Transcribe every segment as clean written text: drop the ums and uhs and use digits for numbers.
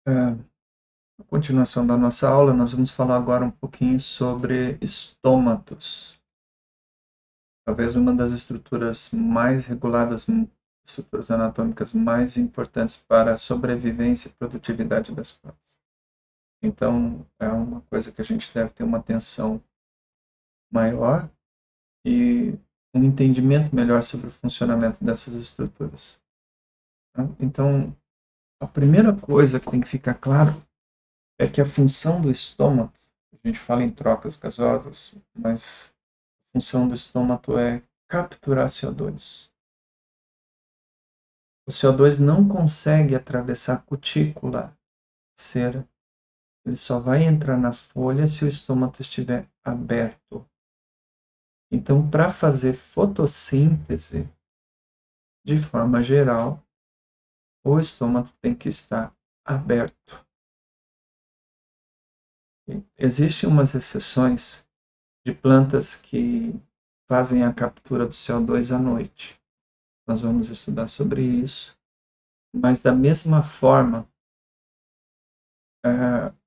Na continuação da nossa aula, nós vamos falar agora um pouquinho sobre estômatos. Talvez uma das estruturas mais reguladas, estruturas anatômicas mais importantes para a sobrevivência e produtividade das plantas. Então, é uma coisa que a gente deve ter uma atenção maior e um entendimento melhor sobre o funcionamento dessas estruturas. Então, a primeira coisa que tem que ficar claro é que a função do estômago, a gente fala em trocas gasosas, mas a função do estômago é capturar CO2. O CO2 não consegue atravessar a cutícula, cera. Ele só vai entrar na folha se o estômago estiver aberto. Então, para fazer fotossíntese, de forma geral, o estômago tem que estar aberto. Existem umas exceções de plantas que fazem a captura do CO2 à noite. Nós vamos estudar sobre isso. Mas, da mesma forma,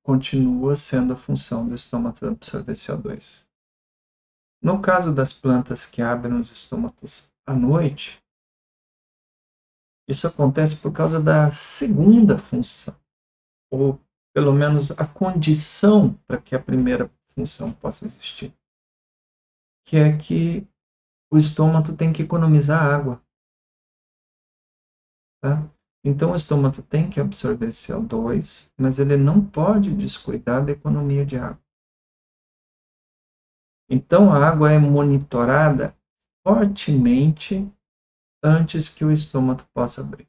continua sendo a função do estômago absorver CO2. No caso das plantas que abrem os estômatos à noite, isso acontece por causa da segunda função, ou pelo menos a condição para que a primeira função possa existir, que é que o estômago tem que economizar água. Tá? Então, o estômago tem que absorver CO2, mas ele não pode descuidar da economia de água. Então, a água é monitorada fortemente antes que o estômago possa abrir.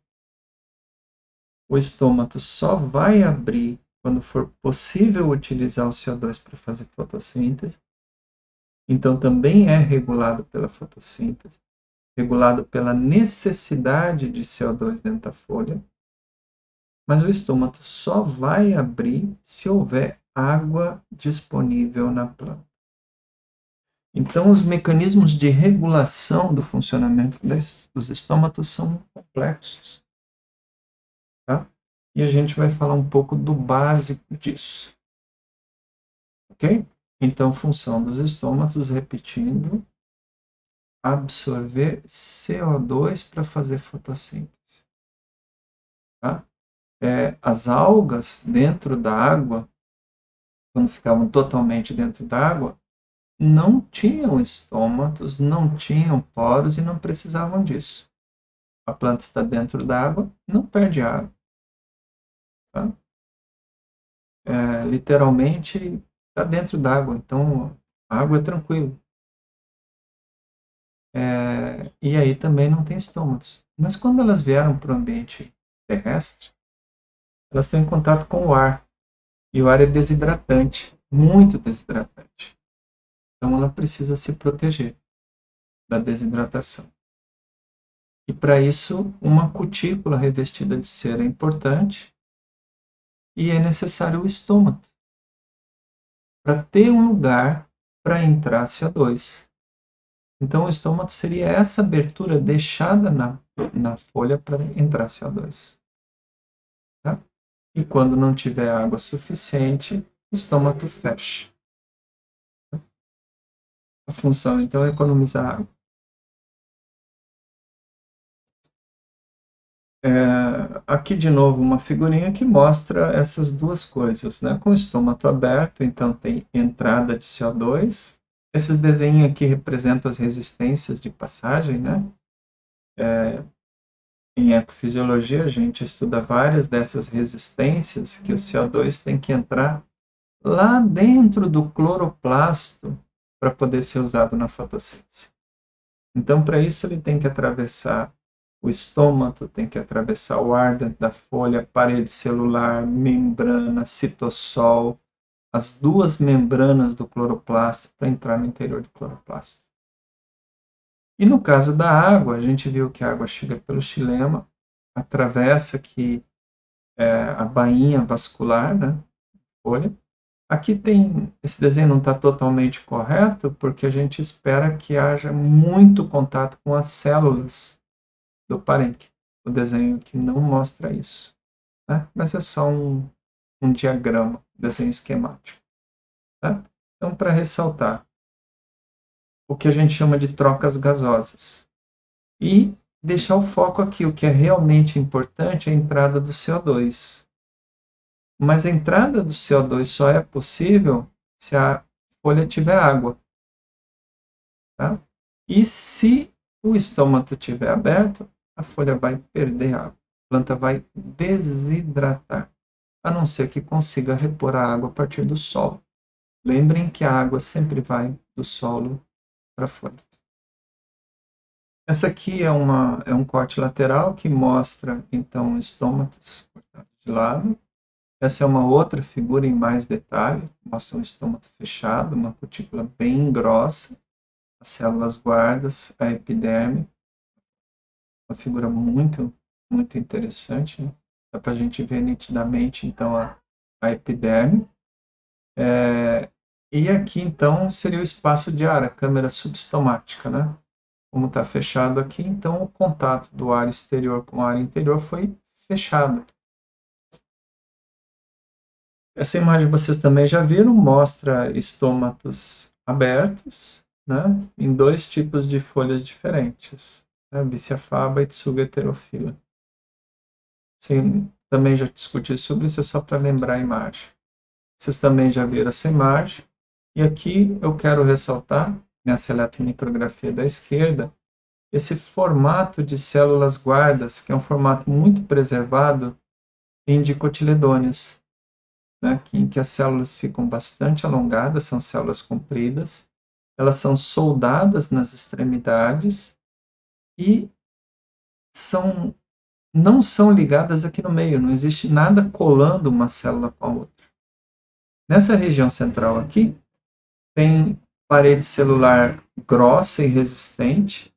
O estômago só vai abrir quando for possível utilizar o CO2 para fazer fotossíntese. Então, também é regulado pela fotossíntese, regulado pela necessidade de CO2 dentro da folha. Mas o estômago só vai abrir se houver água disponível na planta. Então, os mecanismos de regulação do funcionamento dos estômatos são complexos. Tá? E a gente vai falar um pouco do básico disso. Ok? Então, função dos estômatos, repetindo, absorver CO2 para fazer fotossíntese. Tá? As algas dentro da água, quando ficavam totalmente dentro da água, não tinham estômatos, não tinham poros e não precisavam disso. A planta está dentro da água, não perde água. Tá? Literalmente está dentro da água, então a água é tranquilo. E aí também não tem estômatos. Mas quando elas vieram para o ambiente terrestre, elas estão em contato com o ar. E o ar é desidratante, muito desidratante. Então ela precisa se proteger da desidratação. E para isso, uma cutícula revestida de cera é importante e é necessário o estômago para ter um lugar para entrar CO2. Então, o estômago seria essa abertura deixada na folha para entrar CO2. Tá? E quando não tiver água suficiente, o estômago fecha. A função, então, é economizar água. Aqui, de novo, uma figurinha que mostra essas duas coisas. Né? Com o estômago aberto, então tem entrada de CO2. Esses desenhos aqui representam as resistências de passagem. Né? Em ecofisiologia, a gente estuda várias dessas resistências que o CO2 tem que entrar lá dentro do cloroplasto para poder ser usado na fotossíntese. Então, para isso, ele tem que atravessar o estômago, tem que atravessar o ar dentro da folha, parede celular, membrana, citossol, as duas membranas do cloroplasto para entrar no interior do cloroplasto. E no caso da água, a gente viu que a água chega pelo xilema, atravessa aqui a bainha vascular, né, folha. Aqui tem, esse desenho não está totalmente correto, porque a gente espera que haja muito contato com as células do parênquima. O desenho aqui não mostra isso. Né? Mas é só um diagrama, desenho esquemático. Tá? Então, para ressaltar, o que a gente chama de trocas gasosas. E deixar o foco aqui, o que é realmente importante é a entrada do CO2. Mas a entrada do CO2 só é possível se a folha tiver água. Tá? E se o estômago estiver aberto, a folha vai perder água. A planta vai desidratar, a não ser que consiga repor a água a partir do solo. Lembrem que a água sempre vai do solo para a folha. Essa aqui é um corte lateral que mostra, então, estômatos cortados de lado. Essa é uma outra figura em mais detalhe, mostra um estômago fechado, uma cutícula bem grossa, as células guardas, a epiderme. Uma figura muito, muito interessante, né? Dá para a gente ver nitidamente, então, a epiderme. E aqui, então, seria o espaço de ar, a câmara subestomática, né? Como está fechado aqui, então o contato do ar exterior com o ar interior foi fechado. Essa imagem vocês também já viram, mostra estômatos abertos, né, em dois tipos de folhas diferentes, né, Biciafaba e Tsuga heterofila. Sim, também já discuti sobre isso, é só para lembrar a imagem. Vocês também já viram essa imagem. E aqui eu quero ressaltar, nessa eletromicrografia da esquerda, esse formato de células guardas, que é um formato muito preservado em dicotiledôneas, né, em que as células ficam bastante alongadas, são células compridas, elas são soldadas nas extremidades e não são ligadas aqui no meio, não existe nada colando uma célula com a outra. Nessa região central aqui, tem parede celular grossa e resistente,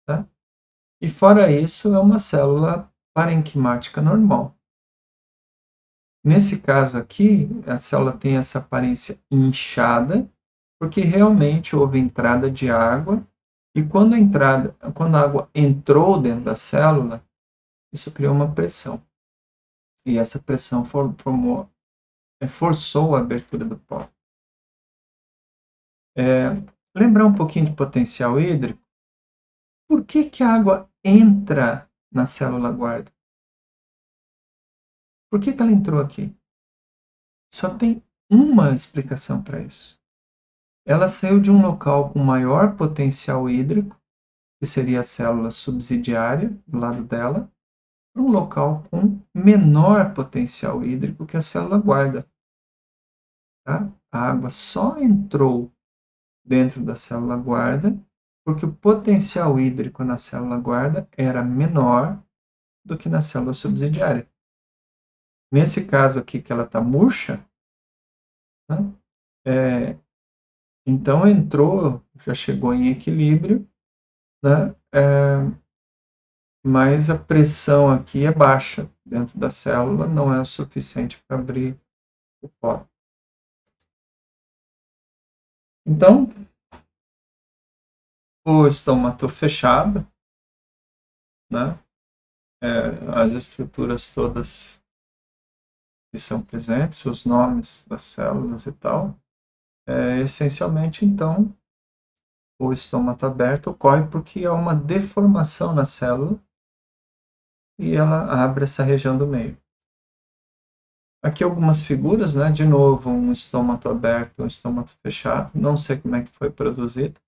tá? E fora isso, é uma célula parenquimática normal. Nesse caso aqui, a célula tem essa aparência inchada, porque realmente houve entrada de água, e quando a água entrou dentro da célula, isso criou uma pressão. E essa pressão forçou a abertura do pó. Lembrar um pouquinho de potencial hídrico, por que a água entra na célula guarda? Por que ela entrou aqui? Só tem uma explicação para isso. Ela saiu de um local com maior potencial hídrico, que seria a célula subsidiária do lado dela, para um local com menor potencial hídrico que a célula guarda. Tá? A água só entrou dentro da célula guarda porque o potencial hídrico na célula guarda era menor do que na célula subsidiária. Nesse caso aqui que ela está murcha, né? Então entrou, já chegou em equilíbrio, né? Mas a pressão aqui é baixa dentro da célula, não é o suficiente para abrir o pó. Então, o estômago fechado, né? As estruturas todas que são presentes, os nomes das células e tal. Essencialmente, então, o estômago aberto ocorre porque há uma deformação na célula e ela abre essa região do meio. Aqui algumas figuras, né? De novo, um estômago aberto, um estômago fechado. Não sei como é que foi produzido.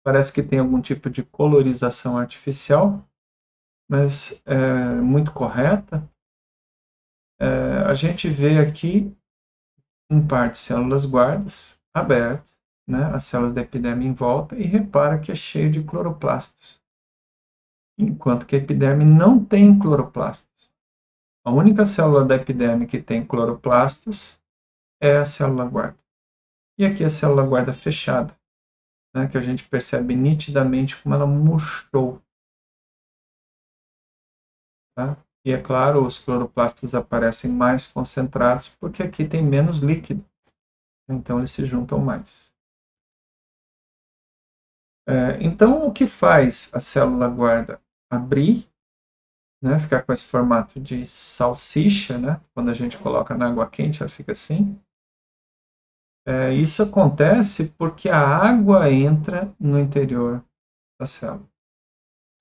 Parece que tem algum tipo de colorização artificial, mas muito correta. A gente vê aqui um par de células guardas aberto, né? As células da epiderme em volta, e repara que é cheio de cloroplastos. Enquanto que a epiderme não tem cloroplastos. A única célula da epiderme que tem cloroplastos é a célula guarda. E aqui a célula guarda fechada, né, que a gente percebe nitidamente como ela murchou. Tá? E é claro, os cloroplastos aparecem mais concentrados porque aqui tem menos líquido. Então eles se juntam mais. Então o que faz a célula guarda abrir, né, ficar com esse formato de salsicha, né? Quando a gente coloca na água quente, ela fica assim. Isso acontece porque a água entra no interior da célula.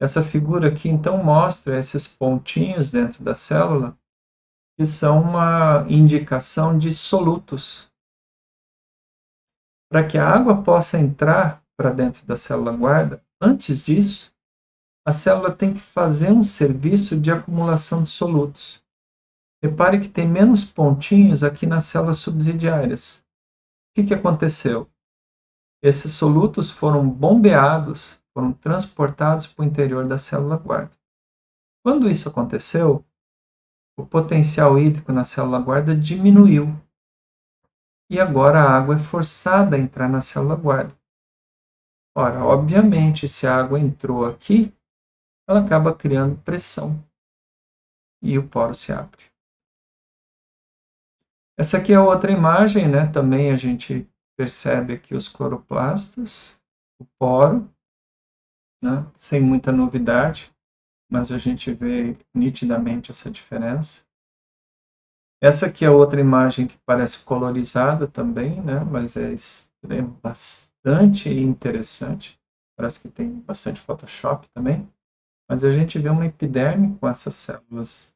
Essa figura aqui, então, mostra esses pontinhos dentro da célula, que são uma indicação de solutos. Para que a água possa entrar para dentro da célula guarda, antes disso, a célula tem que fazer um serviço de acumulação de solutos. Repare que tem menos pontinhos aqui nas células subsidiárias. O que aconteceu? Esses solutos foram bombeados, foram transportados para o interior da célula guarda. Quando isso aconteceu, o potencial hídrico na célula guarda diminuiu. E agora a água é forçada a entrar na célula guarda. Ora, obviamente, se a água entrou aqui, ela acaba criando pressão e o poro se abre. Essa aqui é outra imagem, né? Também a gente percebe aqui os cloroplastos, o poro, né? Sem muita novidade, mas a gente vê nitidamente essa diferença. Essa aqui é outra imagem que parece colorizada também, né? Mas é bastante interessante. Parece que tem bastante Photoshop também. Mas a gente vê uma epiderme com essas células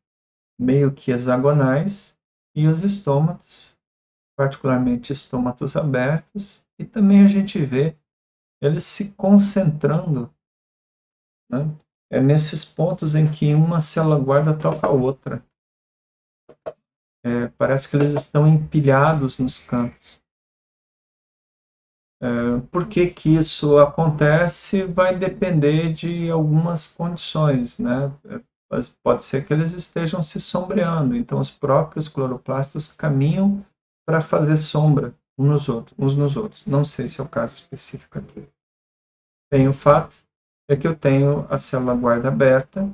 meio que hexagonais e os estômatos, particularmente estômatos abertos, e também a gente vê eles se concentrando, né? Nesses pontos em que uma célula guarda toca a outra. Parece que eles estão empilhados nos cantos. Por que isso acontece vai depender de algumas condições, né? Mas pode ser que eles estejam se sombreando, então os próprios cloroplastos caminham para fazer sombra uns nos outros. Não sei se é o caso específico aqui. Tem o fato é que eu tenho a célula guarda aberta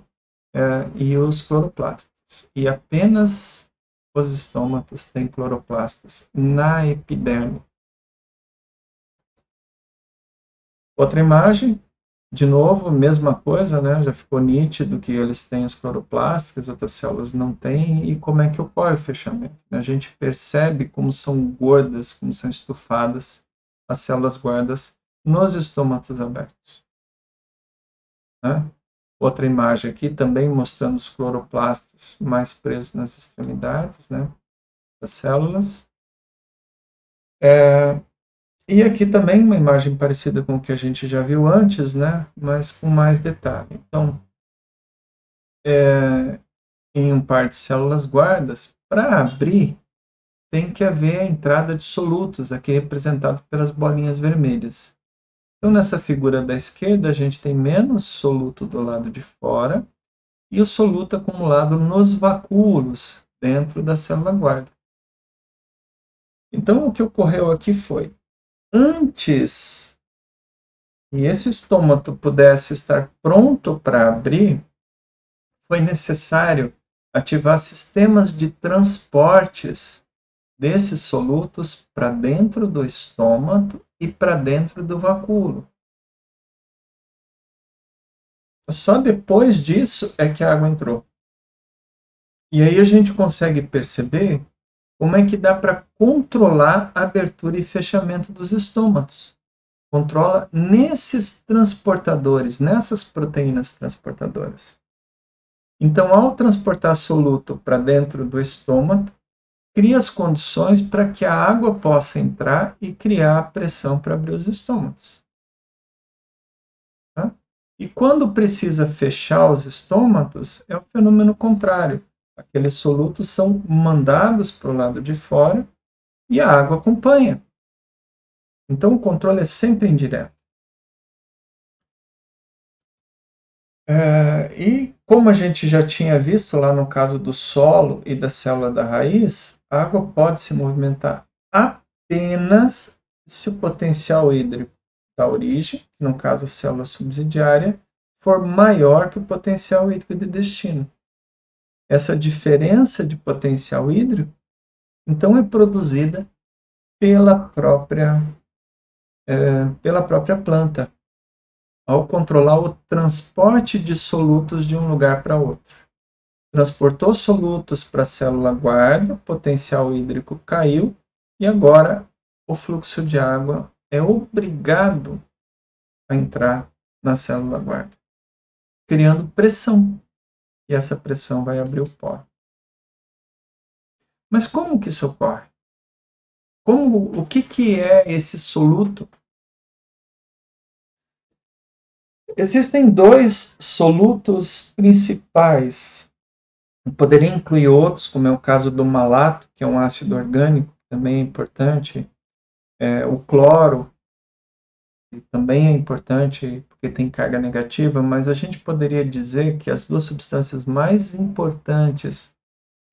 e os cloroplastos. E apenas os estômatos têm cloroplastos na epiderme. Outra imagem, de novo, mesma coisa, né? Já ficou nítido que eles têm os cloroplastos, que as outras células não têm, e como é que ocorre o fechamento. A gente percebe como são gordas, como são estufadas as células guardas nos estômatos abertos. Né? Outra imagem aqui também mostrando os cloroplastos mais presos nas extremidades, né, das células. E aqui também uma imagem parecida com o que a gente já viu antes, né, mas com mais detalhe. Então, em um par de células guardas, para abrir, tem que haver a entrada de solutos, aqui representado pelas bolinhas vermelhas. Então, nessa figura da esquerda, a gente tem menos soluto do lado de fora e o soluto acumulado nos vacúolos dentro da célula guarda. Então, o que ocorreu aqui foi, antes que esse estômato pudesse estar pronto para abrir, foi necessário ativar sistemas de transportes desses solutos para dentro do estômago e para dentro do vacúolo. Só depois disso é que a água entrou. E aí a gente consegue perceber como é que dá para controlar a abertura e fechamento dos estômatos. Controla nesses transportadores, nessas proteínas transportadoras. Então, ao transportar soluto para dentro do estômago, cria as condições para que a água possa entrar e criar a pressão para abrir os estômagos. Tá? E quando precisa fechar os estômagos, é o fenômeno contrário. Aqueles solutos são mandados para o lado de fora e a água acompanha. Então, o controle é sempre indireto. E como a gente já tinha visto lá no caso do solo e da célula da raiz, a água pode se movimentar apenas se o potencial hídrico da origem, que no caso a célula subsidiária, for maior que o potencial hídrico de destino. Essa diferença de potencial hídrico, então, é produzida pela própria planta, ao controlar o transporte de solutos de um lugar para outro. transportou solutos para a célula guarda, potencial hídrico caiu, e agora o fluxo de água é obrigado a entrar na célula guarda, criando pressão, e essa pressão vai abrir o poro. Mas como que isso ocorre? O que é esse soluto? Existem dois solutos principais. Eu poderia incluir outros, como é o caso do malato, que é um ácido orgânico, também é importante. O cloro, que também é importante, porque tem carga negativa, mas a gente poderia dizer que as duas substâncias mais importantes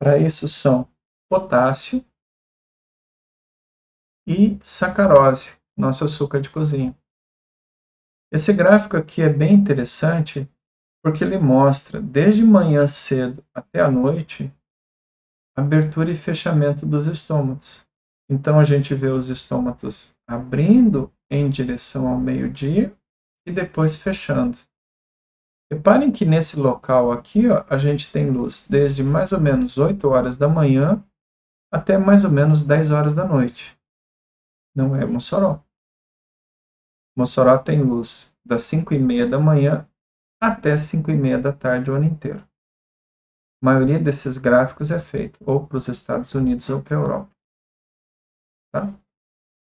para isso são potássio e sacarose, nosso açúcar de cozinha. Esse gráfico aqui é bem interessante, porque ele mostra, desde manhã cedo até a noite, abertura e fechamento dos estômatos. Então a gente vê os estômatos abrindo em direção ao meio-dia e depois fechando. Reparem que nesse local aqui, ó, a gente tem luz desde mais ou menos 8 horas da manhã até mais ou menos 10 horas da noite. Não é Mossoró. Mossoró tem luz das 5h30 da manhã até 5h30 da tarde o ano inteiro. A maioria desses gráficos é feito ou para os Estados Unidos ou para a Europa. Tá?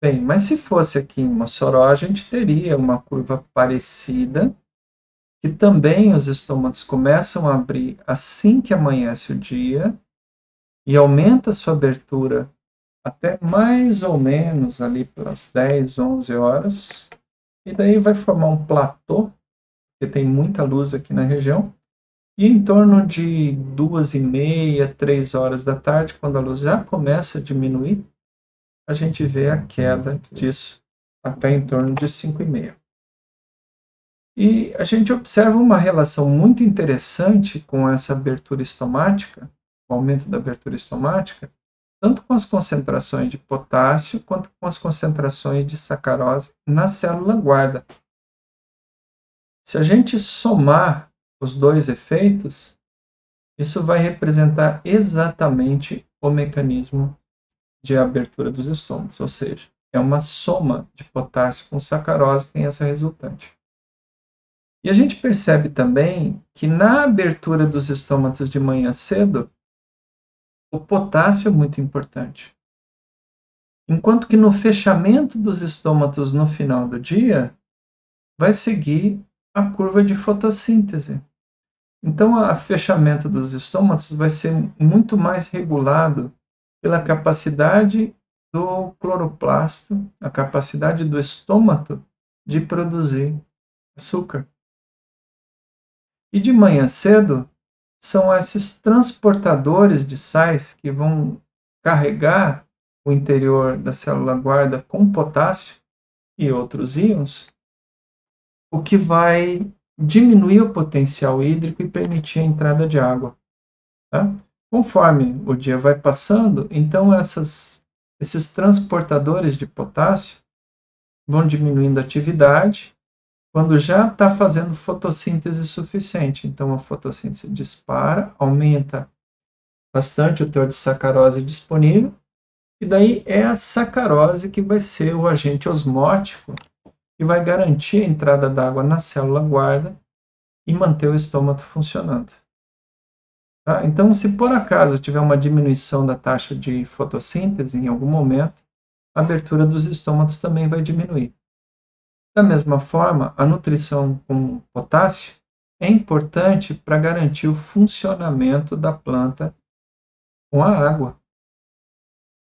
Bem, mas se fosse aqui em Mossoró, a gente teria uma curva parecida, que também os estômatos começam a abrir assim que amanhece o dia e aumenta a sua abertura até mais ou menos ali pelas 10, 11 horas, e daí vai formar um platô, porque tem muita luz aqui na região, e em torno de 2h30, 3 horas da tarde, quando a luz já começa a diminuir, a gente vê a queda disso até em torno de 5h30. E a gente observa uma relação muito interessante com essa abertura estomática, o aumento da abertura estomática, tanto com as concentrações de potássio quanto com as concentrações de sacarose na célula guarda. Se a gente somar os dois efeitos, isso vai representar exatamente o mecanismo de abertura dos estômagos, ou seja, é uma soma de potássio com sacarose que tem essa resultante. E a gente percebe também que na abertura dos estômatos de manhã cedo, o potássio é muito importante. Enquanto que no fechamento dos estômatos no final do dia, vai seguir a curva de fotossíntese. Então, o fechamento dos estômatos vai ser muito mais regulado pela capacidade do cloroplasto, a capacidade do estômato de produzir açúcar. E de manhã cedo, são esses transportadores de sais que vão carregar o interior da célula guarda com potássio e outros íons, o que vai diminuir o potencial hídrico e permitir a entrada de água. Tá? Conforme o dia vai passando, então esses transportadores de potássio vão diminuindo a atividade quando já está fazendo fotossíntese suficiente. Então a fotossíntese dispara, aumenta bastante o teor de sacarose disponível, e daí é a sacarose que vai ser o agente osmótico que vai garantir a entrada d'água na célula guarda e manter o estômago funcionando. Tá? Então, se por acaso tiver uma diminuição da taxa de fotossíntese em algum momento, a abertura dos estômatos também vai diminuir. Da mesma forma, a nutrição com potássio é importante para garantir o funcionamento da planta com a água.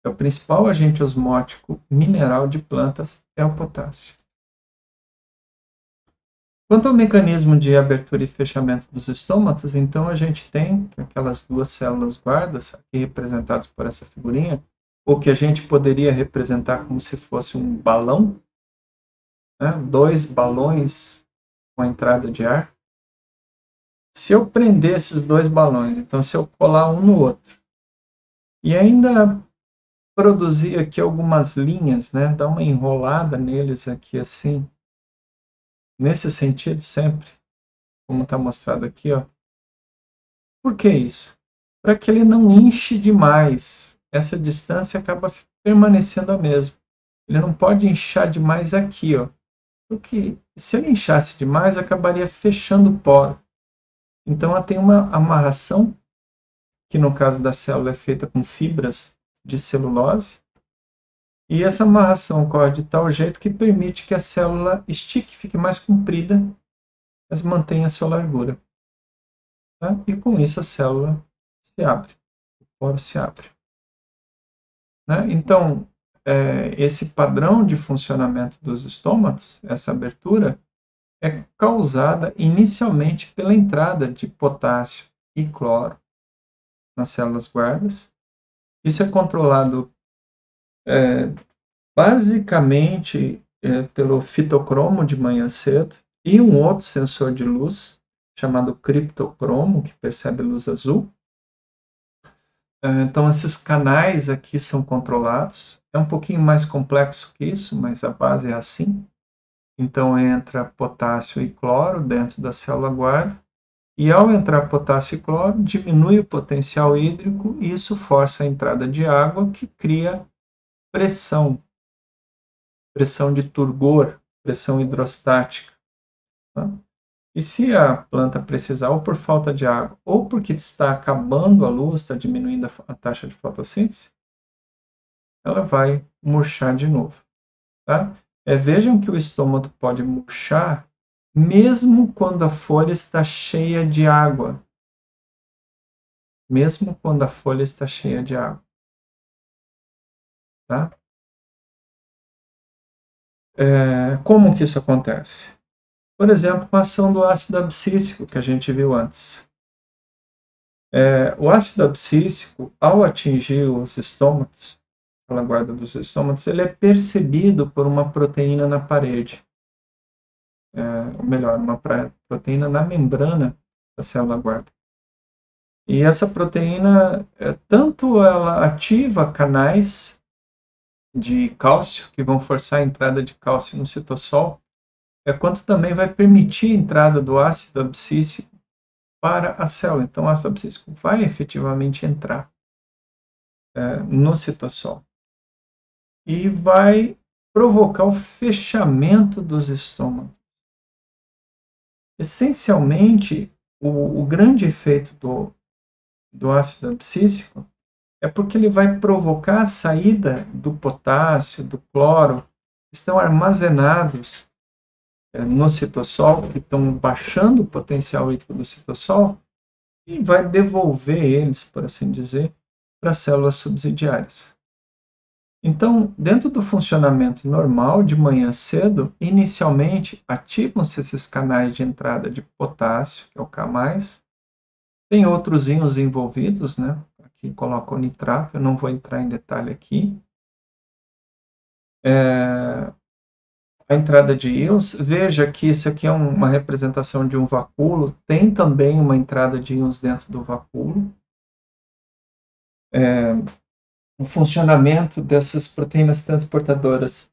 O principal agente osmótico mineral de plantas é o potássio. Quanto ao mecanismo de abertura e fechamento dos estômatos, então a gente tem aquelas duas células guardas, aqui representadas por essa figurinha, ou que a gente poderia representar como se fosse um balão, né? Dois balões com a entrada de ar. Se eu prender esses dois balões, então se eu colar um no outro, e ainda produzir aqui algumas linhas, né? Dar uma enrolada neles aqui assim, nesse sentido sempre, como está mostrado aqui, ó. Por que isso? Para que ele não inche demais. Essa distância acaba permanecendo a mesma. Ele não pode inchar demais aqui, ó. Porque se ele inchasse demais, acabaria fechando o poro. Então ela tem uma amarração, que no caso da célula é feita com fibras de celulose, e essa amarração ocorre de tal jeito que permite que a célula estique, fique mais comprida, mas mantenha a sua largura. Tá? E com isso a célula se abre, o poro se abre. Né? Então, esse padrão de funcionamento dos estômatos, essa abertura, é causada inicialmente pela entrada de potássio e cloro nas células guardas. Isso é controlado basicamente pelo fitocromo de manhã cedo e um outro sensor de luz chamado criptocromo, que percebe luz azul. Então, esses canais aqui são controlados. É um pouquinho mais complexo que isso, mas a base é assim. Então, entra potássio e cloro dentro da célula guarda. E ao entrar potássio e cloro, diminui o potencial hídrico e isso força a entrada de água, que cria pressão, pressão de turgor, pressão hidrostática. Tá? E se a planta precisar, ou por falta de água, ou porque está acabando a luz, está diminuindo a taxa de fotossíntese, ela vai murchar de novo. Tá? Vejam que o estômago pode murchar mesmo quando a folha está cheia de água. Mesmo quando a folha está cheia de água. Tá? Como que isso acontece? Por exemplo, com a ação do ácido abscíssico, que a gente viu antes. O ácido abscíssico, ao atingir os estômatos, pela guarda dos estômatos, ele é percebido por uma proteína na parede. Ou melhor, uma proteína na membrana da célula guarda. E essa proteína, tanto ela ativa canais de cálcio, que vão forçar a entrada de cálcio no citossol, quanto também vai permitir a entrada do ácido abscíssico para a célula. Então, o ácido abscíssico vai efetivamente entrar no citossol e vai provocar o fechamento dos estômagos. Essencialmente, o grande efeito do ácido abscíssico é porque ele vai provocar a saída do potássio, do cloro, que estão armazenados no citossol, que estão baixando o potencial hídrico do citossol, e vai devolver eles, por assim dizer, para as células subsidiárias. Então, dentro do funcionamento normal, de manhã cedo, inicialmente ativam-se esses canais de entrada de potássio, que é o K+, tem outros íons envolvidos, né? Aqui coloca o nitrato, eu não vou entrar em detalhe aqui. A entrada de íons, veja que isso aqui é uma representação de um vacúolo, tem também uma entrada de íons dentro do vacúolo. O funcionamento dessas proteínas transportadoras,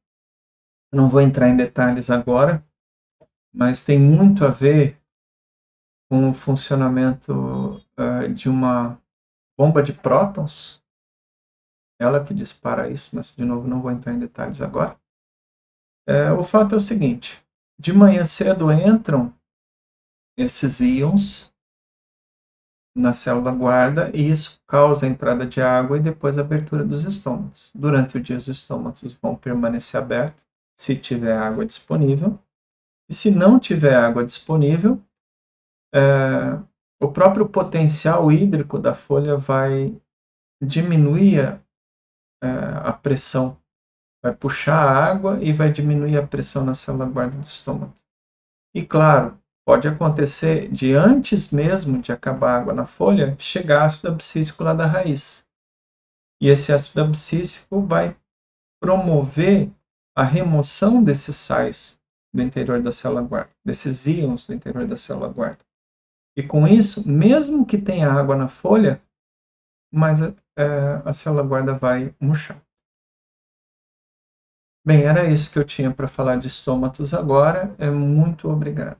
eu não vou entrar em detalhes agora, mas tem muito a ver com o funcionamento de uma bomba de prótons, ela que dispara isso, mas de novo não vou entrar em detalhes agora. O fato é o seguinte, de manhã cedo entram esses íons na célula guarda e isso causa a entrada de água e depois a abertura dos estômatos. Durante o dia os estômatos vão permanecer abertos se tiver água disponível e se não tiver água disponível, o próprio potencial hídrico da folha vai diminuir a pressão, vai puxar a água e vai diminuir a pressão na célula guarda do estômago. E claro, pode acontecer de antes mesmo de acabar a água na folha, chegar ácido abscíssico lá da raiz. E esse ácido abscíssico vai promover a remoção desses sais do interior da célula guarda, desses íons do interior da célula guarda. E com isso, mesmo que tenha água na folha, mas a célula guarda vai murchar. Bem, era isso que eu tinha para falar de estômatos agora. Muito obrigado.